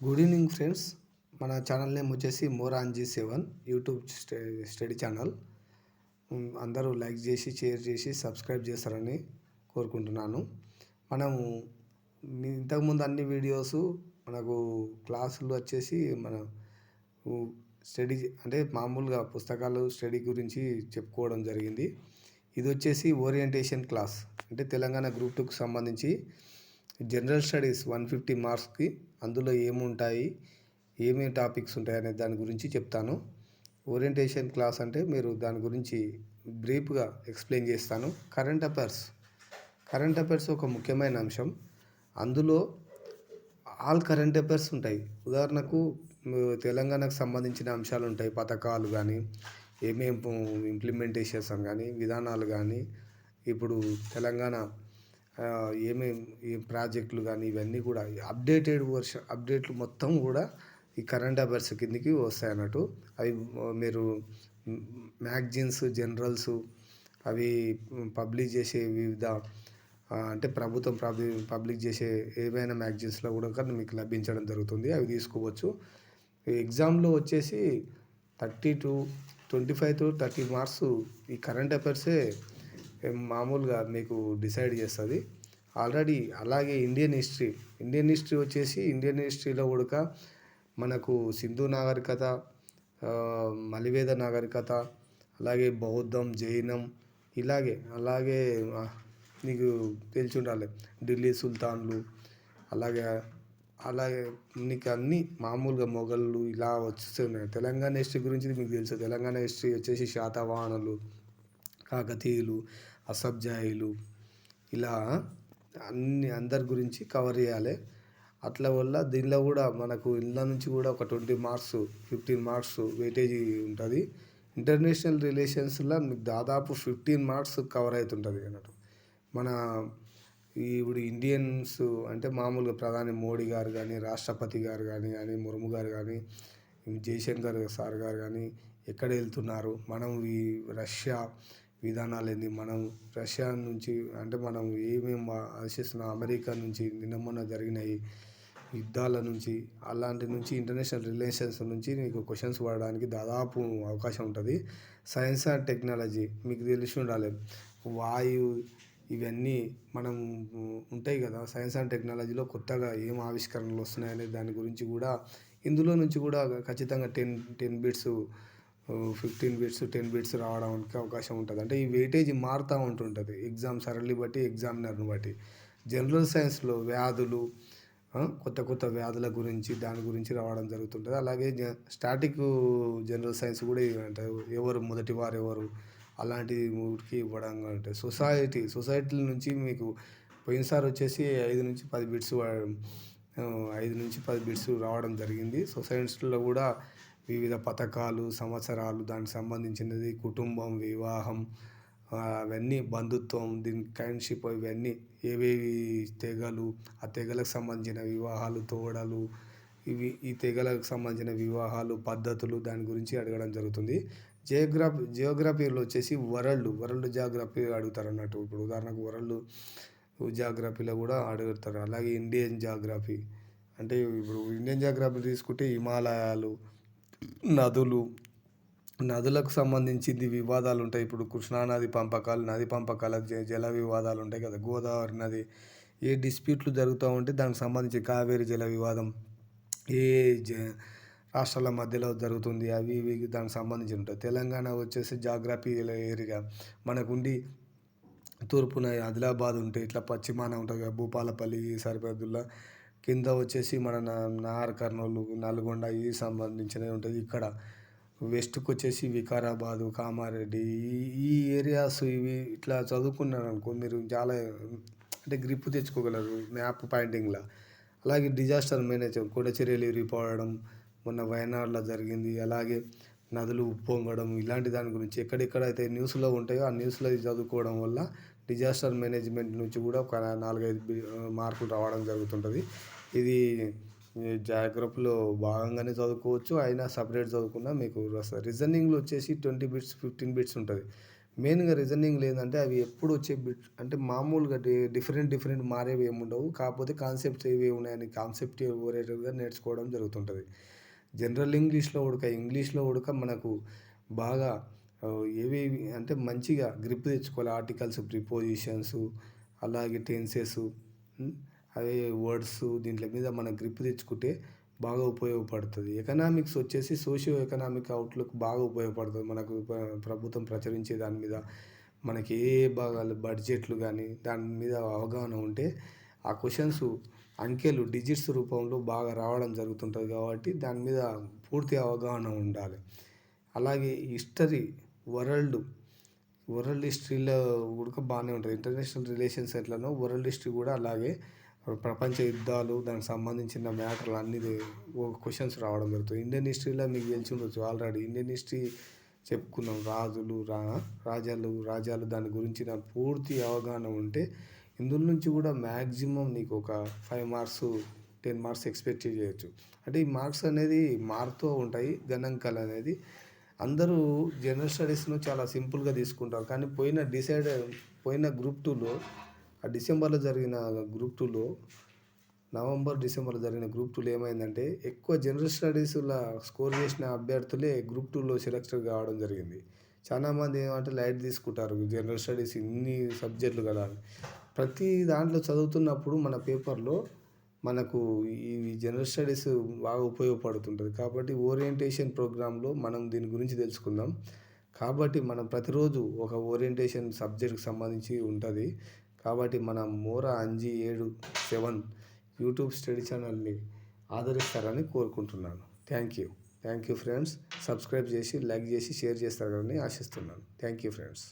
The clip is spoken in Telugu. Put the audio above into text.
Good evening friends. మన ఛానల్ నేమ్ వచ్చేసి మోరాన్జీ7 యూట్యూబ్ స్టడీ ఛానల్. అందరూ లైక్ చేసి షేర్ చేసి సబ్స్క్రైబ్ చేస్తారని కోరుకుంటున్నాను. మనము ఇంతకుముందు అన్ని వీడియోస్ మనకు క్లాసులు వచ్చేసి మన స్టడీ అంటే మామూలుగా పుస్తకాలు స్టడీ గురించి చెప్పుకోవడం జరిగింది. ఇది వచ్చేసి ఓరియంటేషన్ క్లాస్, అంటే తెలంగాణ గ్రూప్ 2కి సంబంధించి జనరల్ స్టడీస్ 150 మార్క్స్కి అందులో ఏముంటాయి, ఏమేమి టాపిక్స్ ఉంటాయి అనే దాని గురించి చెప్తాను. ఓరియంటేషన్ క్లాస్ అంటే మీరు దాని గురించి బ్రీఫ్గా ఎక్స్ప్లెయిన్ చేస్తాను. కరెంట్ అఫైర్స్ ఒక ముఖ్యమైన అంశం. అందులో ఆల్ కరెంట్ అఫైర్స్ ఉంటాయి. ఉదాహరణకు తెలంగాణకు సంబంధించిన అంశాలు ఉంటాయి. పథకాలు కానీ, ఏమేం ఇంప్లిమెంటేషన్స్ కానీ, విధానాలు కానీ, ఇప్పుడు తెలంగాణ ఈ ప్రాజెక్టులు కానీ ఇవన్నీ కూడా అప్డేట్లు మొత్తం కూడా ఈ కరెంట్ అఫైర్స్ కిందకి వస్తాయి అన్నట్టు. అవి మీరు మ్యాగజైన్స్, జర్నల్స్ అవి పబ్లిష్ చేసే వివిధ అంటే ప్రభుత్వం పబ్లిష్ చేసే ఏవైనా మ్యాగజైన్స్లో కూడా మీకు లభించడం జరుగుతుంది. అవి తీసుకోవచ్చు. ఎగ్జామ్లో వచ్చేసి 25 to 30 మార్క్స్ ఈ కరెంట్ అఫైర్సే మామూలుగా మీకు డిసైడ్ చేస్తుంది ఆల్రెడీ. అలాగే ఇండియన్ హిస్టరీ వచ్చేసి ఇండియన్ హిస్టరీలో కూడా మనకు సింధు నాగరికత, మలివేద నాగరికత, అలాగే బౌద్ధం, జైనం, అలాగే మీకు తెలిసి ఉండాలి ఢిల్లీ సుల్తాన్లు, అలాగే మీకు అన్నీ మామూలుగా మొఘళ్ళు ఇలా వస్తున్నాయి. తెలంగాణ హిస్టరీ గురించి మీకు తెలుసు. తెలంగాణ హిస్టరీ వచ్చేసి శాతవాహనులు, కాకతీయులు, అసబ్జాయిలు, ఇలా అందరి గురించి కవర్ చేయాలి. అట్లా వల్ల దీనిలో కూడా మనకు ఇళ్ళ నుంచి కూడా ఒక 20 మార్క్స్ 15 మార్క్స్ వెయిటేజ్ ఉంటుంది. ఇంటర్నేషనల్ రిలేషన్స్లో మీకు దాదాపు 15 మార్క్స్ కవర్ అవుతుంటుంది అన్నట్టు. మన ఇప్పుడు ఇండియన్స్ అంటే మామూలుగా ప్రధాని మోడీ గారు కానీ, రాష్ట్రపతి గారు కానీ ముర్ము గారు కానీ, జయశంకర్ సార్ గారు కానీ ఎక్కడ వెళ్తున్నారు, మనం ఈ రష్యా విధానాలు ఏంది, మనం రష్యా నుంచి అంటే మనం ఏమేమి ఆశిస్తున్నాం, అమెరికా నుంచి నిన్న మొన్న జరిగిన యుద్ధాల నుంచి, అలాంటి నుంచి ఇంటర్నేషనల్ రిలేషన్స్ నుంచి మీకు క్వశ్చన్స్ పడడానికి దాదాపు అవకాశం ఉంటుంది. సైన్స్ అండ్ టెక్నాలజీ మీకు తెలిసి ఉండాలి. ఇవన్నీ మనం ఉంటాయి కదా. సైన్స్ అండ్ టెక్నాలజీలో కొత్తగా ఏం ఆవిష్కరణలు వస్తున్నాయనే దాని గురించి కూడా ఇందులో నుంచి కూడా ఖచ్చితంగా 10 బిట్స్ 15 బిట్స్ 10 బిట్స్ రావడానికి అవకాశం ఉంటుంది. అంటే ఈ వెయిటేజ్ మారుతూ ఉంటుంటుంది ఎగ్జామ్ సరళి బట్టి, ఎగ్జామినర్ని బట్టి. జనరల్ సైన్స్లో వ్యాధులు, కొత్త వ్యాధుల గురించి దాని గురించి రావడం జరుగుతుంటుంది. అలాగే స్టాటిక్ జనరల్ సైన్స్ కూడా అంటారు, ఎవరు మొదటి వారు ఎవరు అలాంటి ఊరికి ఇవ్వడం ఉంటాయి. సొసైటీ నుంచి మీకు పోయినసారి వచ్చేసి 5 నుంచి 10 బిట్స్ రావడం జరిగింది. సొసైటీస్లో కూడా వివిధ పథకాలు, సంవత్సరాలు, దానికి సంబంధించినది, కుటుంబం, వివాహం, అవన్నీ బంధుత్వం, దీని కైండ్షిప్, ఇవన్నీ ఏవేవి తెగలు, ఆ తెగలకు సంబంధించిన వివాహాలు, తోడలు, ఈ తెగలకు సంబంధించిన వివాహాలు, పద్ధతులు, దాని గురించి అడగడం జరుగుతుంది. జియోగ్రఫీలో వచ్చేసి వరల్డ్ జాగ్రఫీ అడుగుతారు అన్నట్టు. ఇప్పుడు ఉదాహరణకు వరల్డ్ జాగ్రఫీలో కూడా అడుగుతారు. అలాగే ఇండియన్ జాగ్రఫీ అంటే ఇప్పుడు ఇండియన్ జాగ్రఫీ తీసుకుంటే హిమాలయాలు, నదులకు సంబంధించింది వివాదాలు ఉంటాయి. ఇప్పుడు కృష్ణానది పంపకాల జల వివాదాలు ఉంటాయి కదా. గోదావరి నది ఏ డిస్ప్యూట్లు జరుగుతూ ఉంటే దానికి సంబంధించి కావేరీ జల వివాదం ఏ రాష్ట్రాల మధ్యలో జరుగుతుంది, అవి దానికి సంబంధించి ఉంటాయి. తెలంగాణ వచ్చేసి జాగ్రఫీ ఏరియా మనకుండి తూర్పున ఆదిలాబాద్ ఉంటే ఇట్లా పశ్చిమాన ఉంటుంది భూపాలపల్లి సరిహద్దుల్లో, కింద వచ్చేసి మన నాగర్ కర్నూలు, నల్గొండ ఇవి సంబంధించినవి ఉంటుంది. ఇక్కడ వెస్ట్కి వచ్చేసి వికారాబాదు, కామారెడ్డి ఈ ఏరియాస్ ఇవి ఇట్లా చదువుకున్నారు అనుకో మీరు చాలా అంటే గ్రిప్ తెచ్చుకోగలరు మ్యాప్ పాయింటింగ్లో. అలాగే డిజాస్టర్ మేనేజ్మెంట్, కొండచర్యలు విరిగిపోవడం మొన్న వయనాడులో జరిగింది. అలాగే నదులు ఉప్పొంగడం, ఇలాంటి దాని గురించి ఎక్కడెక్కడైతే న్యూస్లో ఉంటాయో ఆ న్యూస్లో చదువుకోవడం వల్ల డిజాస్టర్ మేనేజ్మెంట్ నుంచి కూడా ఒక 4-5 మార్కులు రావడం జరుగుతుంటుంది. ఇది జాగ్రఫీలో భాగంగానే చదువుకోవచ్చు, అయినా సపరేట్ చదువుకున్నా మీకు వస్తుంది. రీజనింగ్లో వచ్చేసి 20 బిట్స్ 15 బిట్స్ ఉంటుంది. మెయిన్‌గా రీజనింగ్‌లో ఏందంటే అవి ఎప్పుడు వచ్చే అంటే మామూలుగా డిఫరెంట్ మారేవి ఏముండవు. కాకపోతే కాన్సెప్ట్స్ ఏవి ఉన్నాయని కాన్సెప్ట్ ఓరియెంటెడ్‌గా నేర్చుకోవడం జరుగుతుంటది. జనరల్ ఇంగ్లీష్‌లో ఉడక మనకు బాగా ఏవేవి అంటే మంచిగా గ్రిప్ తెచ్చుకోవాలి. ఆర్టికల్స్, ప్రిపోజిషన్సు అలాగే టెన్సెసు హ్మ్. అవే వర్డ్స్ దీంట్ల మీద మనం గ్రిప్ తెచ్చుకుంటే బాగా ఉపయోగపడుతది. ఎకనామిక్స్ వచ్చేసి సోషియో ఎకనామిక్ అవుట్‌లుక్ బాగా ఉపయోగపడుతది. మనకు ప్రభుత్వం ప్రచురించే దాని మీద మనకి ఏ ఏ భాగాలు బడ్జెట్లు గానీ దాని మీద అవగాహన ఉంటే ఆ క్వెషన్స్ అంకెలు డిజిట్స్ రూపంలో బాగా రావడం జరుగుతుంటది కాబట్టి దాని మీద పూర్తి అవగాహన ఉండాలి. అలాగే హిస్టరీ, వరల్డ్ వరల్డ్ హిస్టరీలో కూడా బాగానే ఉంటది. ఇంటర్నేషనల్ రిలేషన్స్ ఎట్లనో వరల్డ్ హిస్టరీ కూడా అలాగే ప్రపంచ యుద్ధాలు దానికి సంబంధించిన మ్యాటర్లు అన్నీ క్వెషన్స్ రావడం జరుగుతుంది. ఇండియన్ హిస్టరీలో మీకు తెలిసి ఉండొచ్చు ఆల్రెడీ. ఇండియన్ హిస్టరీ చెప్పుకున్నాం. రాజులు, రాజ్యాలు దాని గురించిన పూర్తి అవగాహన ఉంటే ఇందులో నుంచి కూడా మ్యాక్సిమం నీకు ఒక 5 మార్క్స్, 10 మార్క్స్ ఎక్స్‌పెక్ట్ చేయొచ్చు. అంటే ఈ మార్క్స్ అనేది మారుతూ ఉంటాయి. గణాంకాలు అనేది అందరూ జనరల్ స్టడీస్‌ను చాలా సింపుల్‌గా తీసుకుంటారు. కానీ పోయిన గ్రూప్ 2లో డిసెంబర్‌లో జరిగిన గ్రూప్ 2లో డిసెంబర్‌లో జరిగిన గ్రూప్ 2లో ఏమైందంటే ఎక్కువ జనరల్ స్టడీస్‌ల స్కోర్ చేసిన అభ్యర్థులే గ్రూప్ 2లో సెలెక్ట్ కావడం జరిగింది. చాలామంది ఏమంటే లైట్ తీసుకుంటారు. జనరల్ స్టడీస్ ఇన్ని సబ్జెక్టులు కదా అని. ప్రతి దాంట్లో చదువుతున్నప్పుడు మన పేపర్‌లో మనకు ఈ జనరల్ స్టడీస్ బాగా ఉపయోగపడుతుంటది. కాబట్టి ఓరియంటేషన్ ప్రోగ్రామ్‌లో మనం దీని గురించి తెలుసుకుందాం. కాబట్టి మనం ప్రతిరోజు ఒక ఓరియంటేషన్ సబ్జెక్ట్‌కి సంబంధించి ఉంటది. కాబట్టి మనం మోరా అంజి 7, 7 యూట్యూబ్ స్టడీ ఛానల్‌ని ఆదరిస్తారని కోరుకుంటున్నాను. Thank you friends. సబ్స్క్రైబ్ చేసి, లైక్ చేసి, షేర్ చేస్తారని ఆశిస్తున్నాను. Thank you friends.